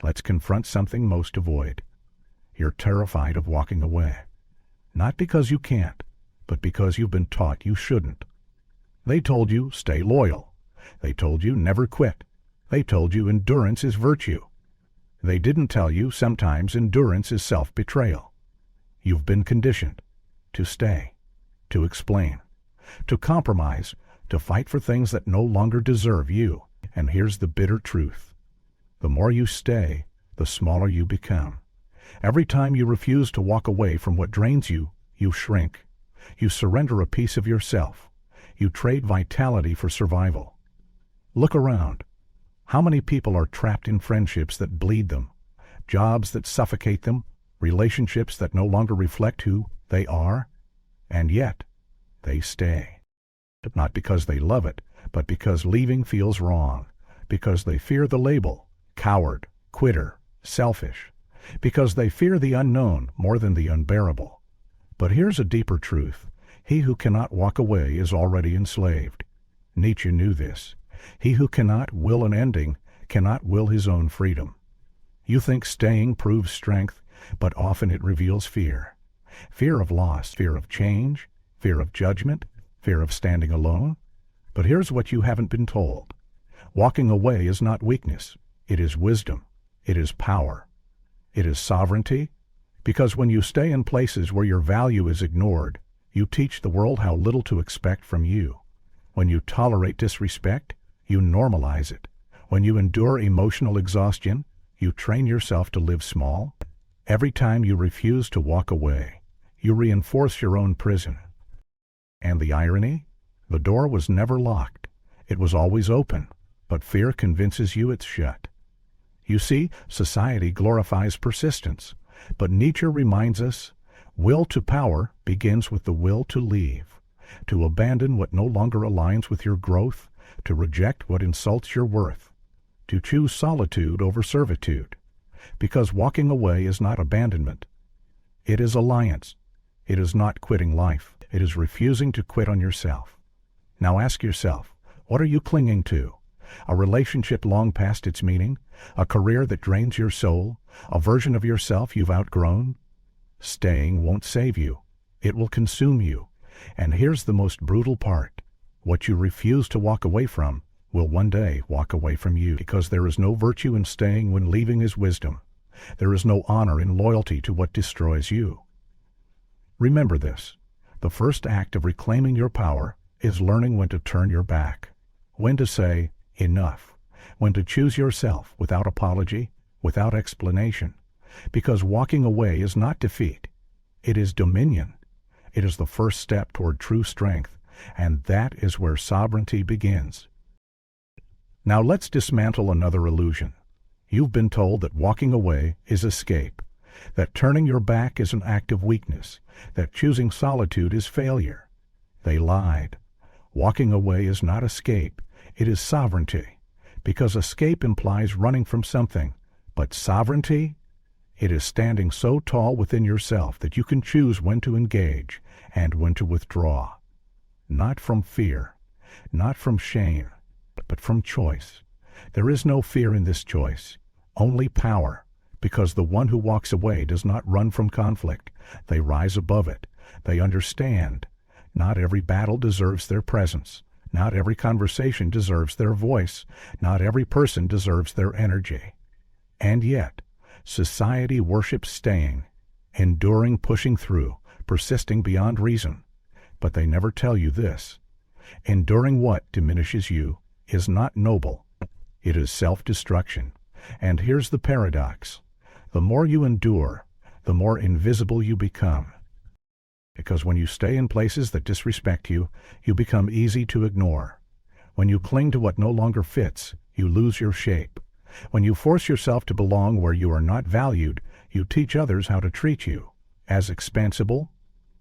Let's confront something most avoid. You're terrified of walking away. Not because you can't, but because you've been taught you shouldn't. They told you stay loyal. They told you never quit. They told you endurance is virtue. They didn't tell you sometimes endurance is self-betrayal. You've been conditioned to stay, to explain, to compromise, to fight for things that no longer deserve you. And here's the bitter truth. The more you stay, the smaller you become. Every time you refuse to walk away from what drains you, you shrink. You surrender a piece of yourself. You trade vitality for survival. Look around. How many people are trapped in friendships that bleed them, jobs that suffocate them, relationships that no longer reflect who they are? And yet, they stay. Not because they love it, but because leaving feels wrong, because they fear the label, coward, quitter, selfish, because they fear the unknown more than the unbearable. But here's a deeper truth. He who cannot walk away is already enslaved. Nietzsche knew this. He who cannot will an ending cannot will his own freedom. You think staying proves strength, but often it reveals fear. Fear of loss, fear of change, fear of judgment, fear of standing alone. But here's what you haven't been told. Walking away is not weakness. It is wisdom. It is power. It is sovereignty. Because when you stay in places where your value is ignored, you teach the world how little to expect from you. When you tolerate disrespect, you normalize it. When you endure emotional exhaustion, you train yourself to live small. Every time you refuse to walk away, you reinforce your own prison. And the irony? The door was never locked. It was always open, but fear convinces you it's shut. You see, society glorifies persistence, but Nietzsche reminds us, will to power begins with the will to leave, to abandon what no longer aligns with your growth, to reject what insults your worth, to choose solitude over servitude, because walking away is not abandonment. It is alliance. It is not quitting life. It is refusing to quit on yourself. Now ask yourself, what are you clinging to? A relationship long past its meaning? A career that drains your soul? A version of yourself you've outgrown? Staying won't save you. It will consume you. And here's the most brutal part. What you refuse to walk away from will one day walk away from you, because there is no virtue in staying when leaving is wisdom. There is no honor in loyalty to what destroys you. Remember this. The first act of reclaiming your power is learning when to turn your back, when to say enough, when to choose yourself without apology, without explanation, because walking away is not defeat. It is dominion. It is the first step toward true strength, and that is where sovereignty begins. Now let's dismantle another illusion. You've been told that walking away is escape, that turning your back is an act of weakness, that choosing solitude is failure. They lied. Walking away is not escape, it is sovereignty, because escape implies running from something, but sovereignty, it is standing so tall within yourself that you can choose when to engage and when to withdraw. Not from fear, not from shame, but from choice. There is no fear in this choice, only power, because the one who walks away does not run from conflict. They rise above it. They understand. Not every battle deserves their presence. Not every conversation deserves their voice. Not every person deserves their energy. And yet, society worships staying, enduring, pushing through, persisting beyond reason. But they never tell you this. Enduring what diminishes you is not noble. It is self-destruction. And here's the paradox. The more you endure, the more invisible you become. Because when you stay in places that disrespect you, you become easy to ignore. When you cling to what no longer fits, you lose your shape. When you force yourself to belong where you are not valued, you teach others how to treat you as expansible.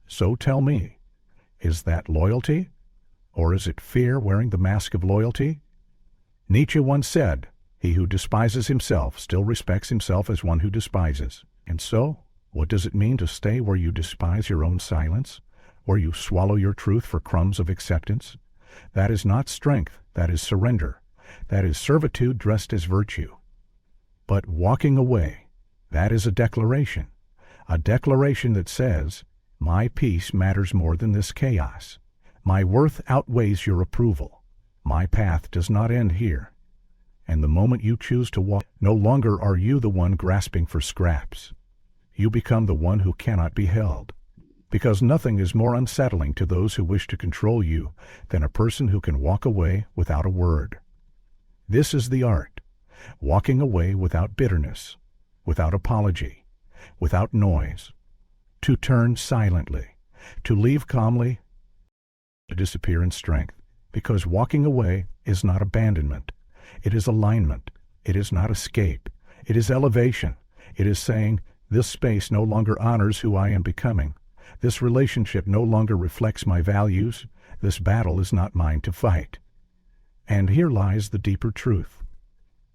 So tell me, is that loyalty? Or is it fear wearing the mask of loyalty? Nietzsche once said, "He who despises himself still respects himself as one who despises." And so, what does it mean to stay where you despise your own silence, where you swallow your truth for crumbs of acceptance? That is not strength, that is surrender. That is servitude dressed as virtue. But walking away, that is a declaration that says, my peace matters more than this chaos. My worth outweighs your approval. My path does not end here. And the moment you choose to walk, no longer are you the one grasping for scraps. You become the one who cannot be held. Because nothing is more unsettling to those who wish to control you than a person who can walk away without a word. This is the art, walking away without bitterness, without apology, without noise, to turn silently, to leave calmly, to disappear in strength. Because walking away is not abandonment. It is alignment. It is not escape. It is elevation. It is saying, this space no longer honors who I am becoming. This relationship no longer reflects my values. This battle is not mine to fight. And here lies the deeper truth.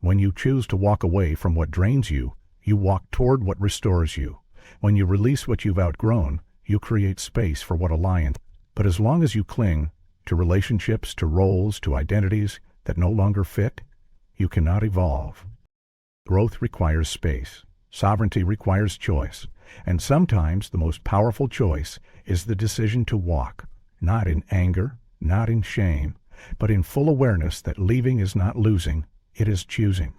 When you choose to walk away from what drains you, you walk toward what restores you. When you release what you've outgrown, you create space for what aligns. But as long as you cling to relationships, to roles, to identities that no longer fit, you cannot evolve. Growth requires space. Sovereignty requires choice. And sometimes the most powerful choice is the decision to walk, not in anger, not in shame, but in full awareness that leaving is not losing, it is choosing.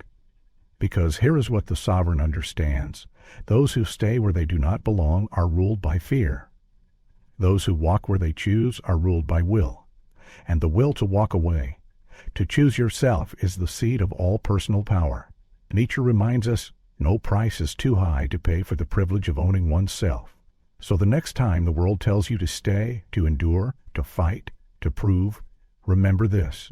Because here is what the sovereign understands. Those who stay where they do not belong are ruled by fear. Those who walk where they choose are ruled by will. And the will to walk away, to choose yourself, is the seed of all personal power. Nietzsche reminds us, no price is too high to pay for the privilege of owning oneself. So the next time the world tells you to stay, to endure, to fight, to prove, remember this.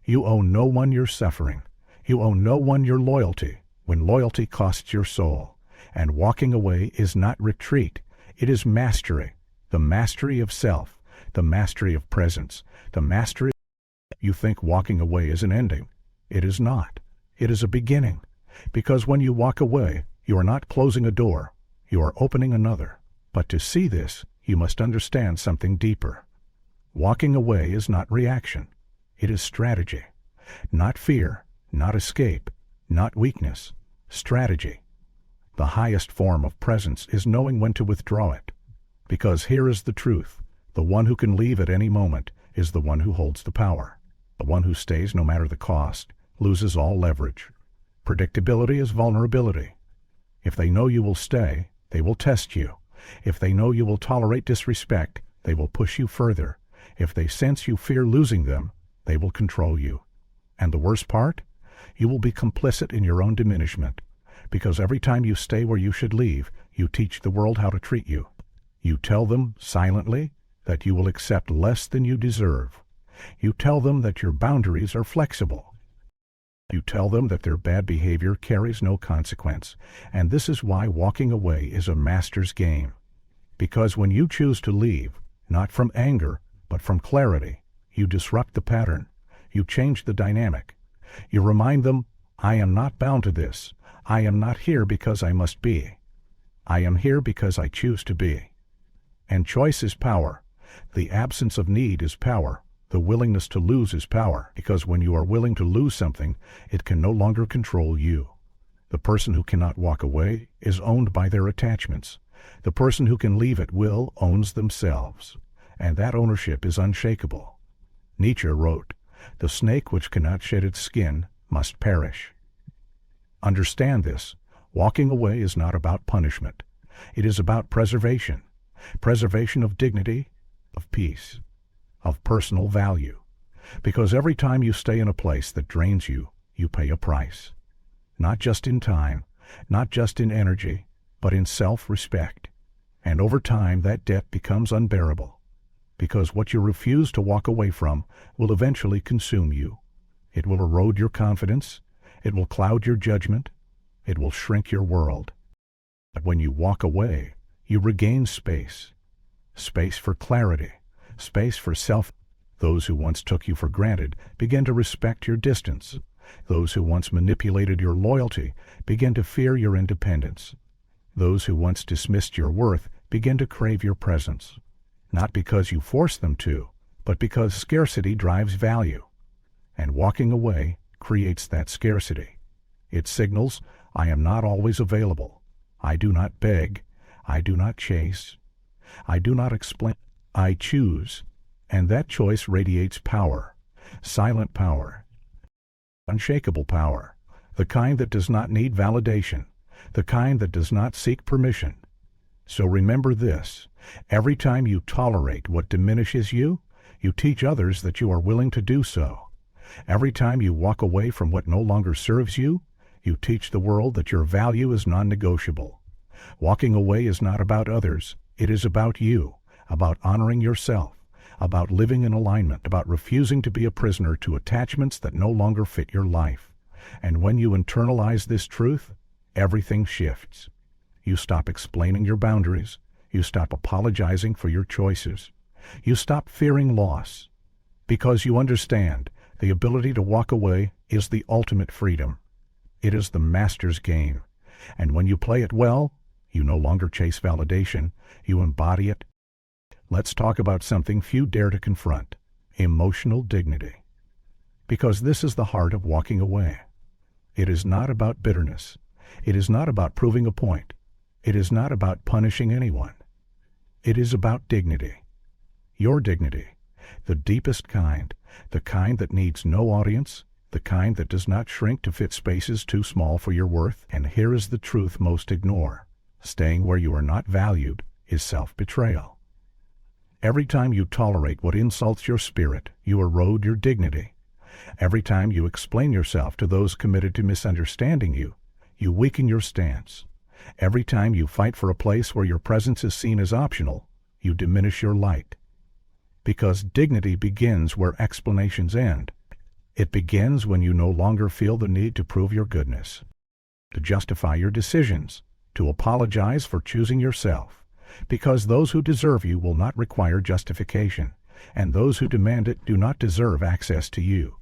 You owe no one your suffering. You owe no one your loyalty, when loyalty costs your soul. And walking away is not retreat. It is mastery. The mastery of self, the mastery of presence, the mastery. You think walking away is an ending. It is not. It is a beginning. Because when you walk away, you are not closing a door. You are opening another. But to see this, you must understand something deeper. Walking away is not reaction. It is strategy. Not fear, not escape, not weakness. Strategy. The highest form of presence is knowing when to withdraw it. Because here is the truth. The one who can leave at any moment is the one who holds the power. The one who stays no matter the cost loses all leverage. Predictability is vulnerability. If they know you will stay, they will test you. If they know you will tolerate disrespect, they will push you further. If they sense you fear losing them, they will control you. And the worst part? You will be complicit in your own diminishment. Because every time you stay where you should leave, you teach the world how to treat you. You tell them, silently, that you will accept less than you deserve. You tell them that your boundaries are flexible. You tell them that their bad behavior carries no consequence. And this is why walking away is a master's game. Because when you choose to leave, not from anger, but from clarity, you disrupt the pattern. You change the dynamic. You remind them, I am not bound to this. I am not here because I must be. I am here because I choose to be. And choice is power. The absence of need is power. The willingness to lose is power, because when you are willing to lose something, it can no longer control you. The person who cannot walk away is owned by their attachments. The person who can leave at will owns themselves, and that ownership is unshakable. Nietzsche wrote, "The snake which cannot shed its skin must perish." Understand this. Walking away is not about punishment. It is about preservation. Preservation of dignity, of peace, of personal value. Because every time you stay in a place that drains you, you pay a price. Not just in time, not just in energy, but in self-respect. And over time, that debt becomes unbearable. Because what you refuse to walk away from will eventually consume you. It will erode your confidence. It will cloud your judgment. It will shrink your world. But when you walk away, you regain space. Space for clarity. Space for self. Those who once took you for granted begin to respect your distance. Those who once manipulated your loyalty begin to fear your independence. Those who once dismissed your worth begin to crave your presence. Not because you force them to, but because scarcity drives value. And walking away creates that scarcity. It signals, I am not always available. I do not beg. I do not chase. I do not explain. I choose. And that choice radiates power, silent power, unshakable power, the kind that does not need validation, the kind that does not seek permission. So remember this: every time you tolerate what diminishes you, you teach others that you are willing to do so. Every time you walk away from what no longer serves you, you teach the world that your value is non-negotiable. Walking away is not about others. It is about you, about honoring yourself, about living in alignment, about refusing to be a prisoner to attachments that no longer fit your life. And when you internalize this truth, everything shifts. You stop explaining your boundaries. You stop apologizing for your choices. You stop fearing loss, because you understand the ability to walk away is the ultimate freedom. It is the master's game. And when you play it well, you no longer chase validation. You embody it. Let's talk about something few dare to confront: emotional dignity. Because this is the heart of walking away. It is not about bitterness. It is not about proving a point. It is not about punishing anyone. It is about dignity. Your dignity, the deepest kind, the kind that needs no audience, the kind that does not shrink to fit spaces too small for your worth. And here is the truth most ignore: staying where you are not valued is self-betrayal. Every time you tolerate what insults your spirit, you erode your dignity. Every time you explain yourself to those committed to misunderstanding you, you weaken your stance. Every time you fight for a place where your presence is seen as optional, you diminish your light. Because dignity begins where explanations end. It begins when you no longer feel the need to prove your goodness, to justify your decisions, to apologize for choosing yourself. Because those who deserve you will not require justification, and those who demand it do not deserve access to you.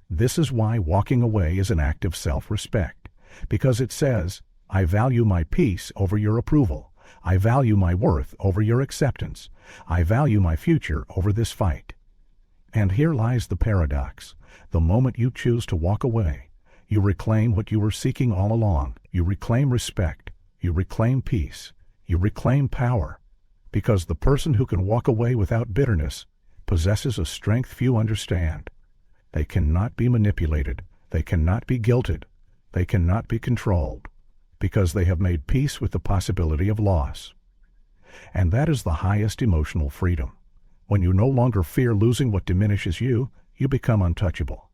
This is why walking away is an act of self-respect, because it says, I value my peace over your approval. I value my worth over your acceptance. I value my future over this fight. And here lies the paradox. The moment you choose to walk away, you reclaim what you were seeking all along. You reclaim respect. You reclaim peace. You reclaim power. Because the person who can walk away without bitterness possesses a strength few understand. They cannot be manipulated. They cannot be guilted. They cannot be controlled. Because they have made peace with the possibility of loss. And that is the highest emotional freedom. When you no longer fear losing what diminishes you, you become untouchable.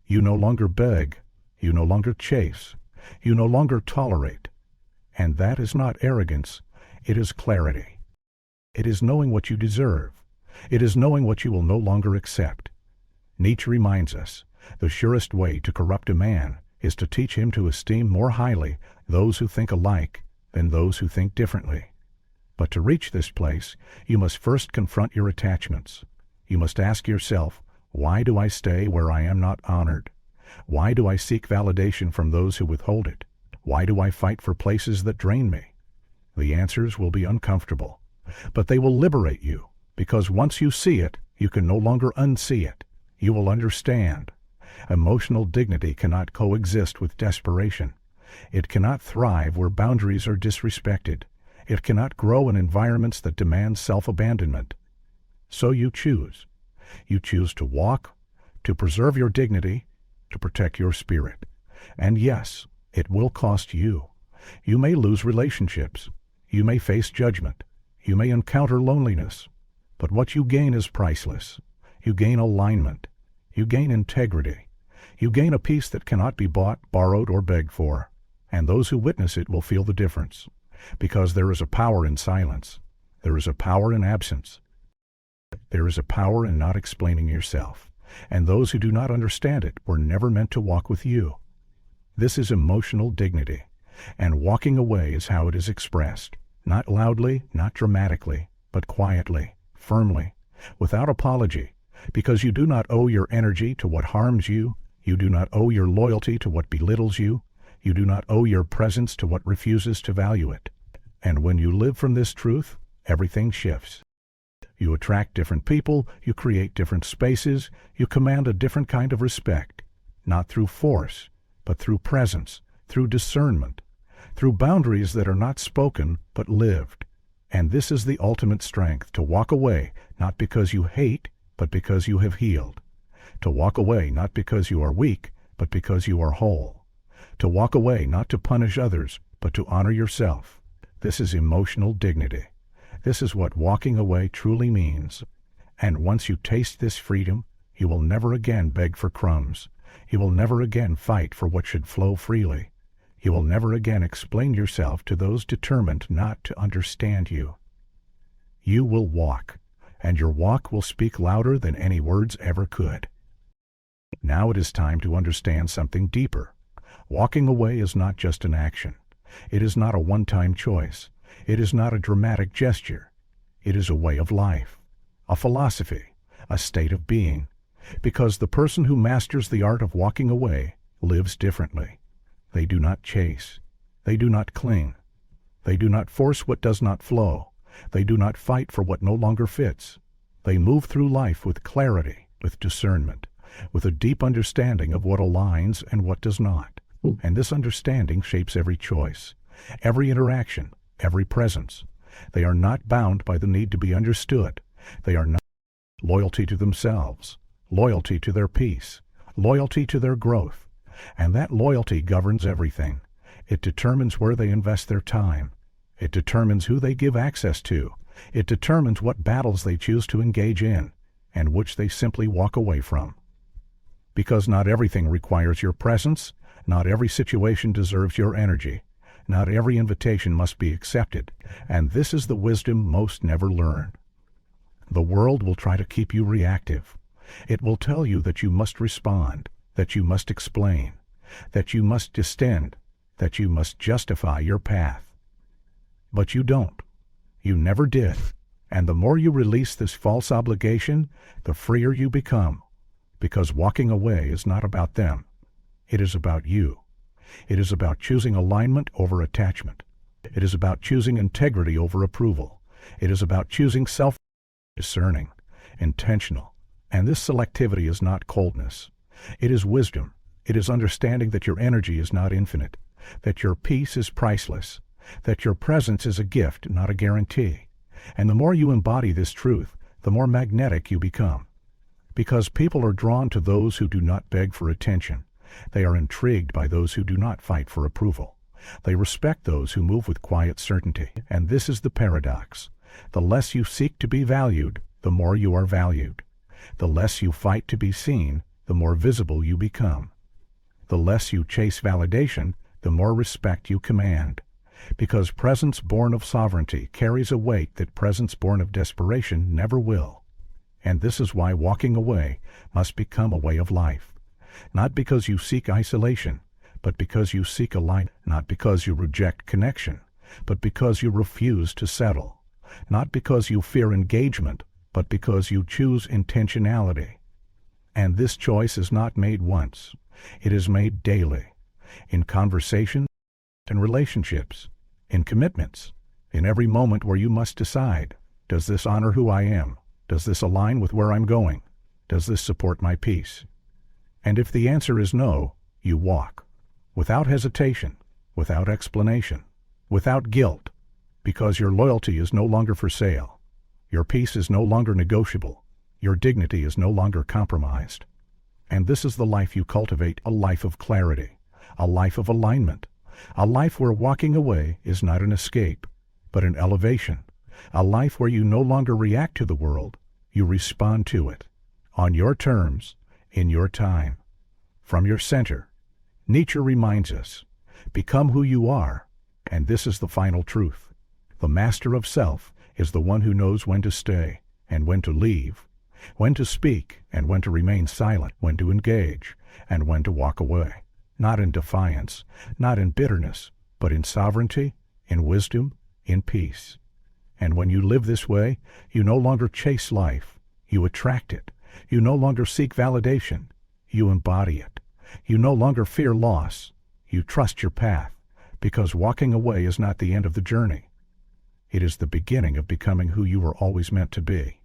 You no longer beg. You no longer chase. You no longer tolerate. And that is not arrogance. It is clarity. It is knowing what you deserve. It is knowing what you will no longer accept. Nietzsche reminds us, the surest way to corrupt a man is to teach him to esteem more highly those who think alike than those who think differently. But to reach this place, you must first confront your attachments. You must ask yourself, why do I stay where I am not honored? Why do I seek validation from those who withhold it? Why do I fight for places that drain me? The answers will be uncomfortable, but they will liberate you, because once you see it, you can no longer unsee it. You will understand. Emotional dignity cannot coexist with desperation. It cannot thrive where boundaries are disrespected. It cannot grow in environments that demand self-abandonment. So you choose. You choose to walk, to preserve your dignity, to protect your spirit. And yes, it will cost you. You may lose relationships. You may face judgment. You may encounter loneliness. But what you gain is priceless. You gain alignment. You gain integrity. You gain a peace that cannot be bought, borrowed, or begged for. And those who witness it will feel the difference. Because there is a power in silence. There is a power in absence. There is a power in not explaining yourself. And those who do not understand it were never meant to walk with you. This is emotional dignity. And walking away is how it is expressed. Not loudly, not dramatically, but quietly, firmly, without apology. Because you do not owe your energy to what harms you. You do not owe your loyalty to what belittles you. You do not owe your presence to what refuses to value it. And when you live from this truth, everything shifts. You attract different people, you create different spaces, you command a different kind of respect, not through force, but through presence, through discernment, through boundaries that are not spoken but lived. And this is the ultimate strength, to walk away not because you hate, but because you have healed. To walk away not because you are weak, but because you are whole. To walk away not to punish others, but to honor yourself. This is emotional dignity. This is what walking away truly means. And once you taste this freedom, you will never again beg for crumbs. You will never again fight for what should flow freely. You will never again explain yourself to those determined not to understand you. You will walk, and your walk will speak louder than any words ever could. Now it is time to understand something deeper. Walking away is not just an action. It is not a one-time choice. It is not a dramatic gesture. It is a way of life, a philosophy, a state of being. Because the person who masters the art of walking away lives differently. They do not chase. They do not cling. They do not force what does not flow. They do not fight for what no longer fits. They move through life with clarity, with discernment, with a deep understanding of what aligns and what does not. And this understanding shapes every choice, every interaction, every presence. They are not bound by the need to be understood. They are not loyalty to themselves, loyalty to their peace, loyalty to their growth. And that loyalty governs everything. It determines where they invest their time. It determines who they give access to. It determines what battles they choose to engage in, and which they simply walk away from. Because not everything requires your presence, not every situation deserves your energy, not every invitation must be accepted, and this is the wisdom most never learn. The world will try to keep you reactive. It will tell you that you must respond, that you must explain, that you must distend, that you must justify your path. But you don't. You never did. And the more you release this false obligation, the freer you become. Because walking away is not about them. It is about you. It is about choosing alignment over attachment. It is about choosing integrity over approval. It is about choosing self-discerning, intentional. And this selectivity is not coldness. It is wisdom. It is understanding that your energy is not infinite, that your peace is priceless, that your presence is a gift, not a guarantee. And the more you embody this truth, the more magnetic you become. Because people are drawn to those who do not beg for attention. They are intrigued by those who do not fight for approval. They respect those who move with quiet certainty. And this is the paradox. The less you seek to be valued, the more you are valued. The less you fight to be seen, the more visible you become. The less you chase validation, the more respect you command. Because presence born of sovereignty carries a weight that presence born of desperation never will. And this is why walking away must become a way of life. Not because you seek isolation, but because you seek alignment. Not because you reject connection, but because you refuse to settle. Not because you fear engagement, but because you choose intentionality. And this choice is not made once. It is made daily. In conversations, in relationships, in commitments, in every moment where you must decide, does this honor who I am? Does this align with where I'm going? Does this support my peace? And if the answer is no, you walk, without hesitation, without explanation, without guilt, because your loyalty is no longer for sale. Your peace is no longer negotiable. Your dignity is no longer compromised. And this is the life you cultivate, a life of clarity, a life of alignment, a life where walking away is not an escape, but an elevation, a life where you no longer react to the world, you respond to it, on your terms, in your time. From your center, Nietzsche reminds us, become who you are, and this is the final truth. The master of self is the one who knows when to stay and when to leave, when to speak and when to remain silent, when to engage and when to walk away. Not in defiance, not in bitterness, but in sovereignty, in wisdom, in peace. And when you live this way, you no longer chase life, you attract it. You no longer seek validation, you embody it. You no longer fear loss, you trust your path, because walking away is not the end of the journey. It is the beginning of becoming who you were always meant to be.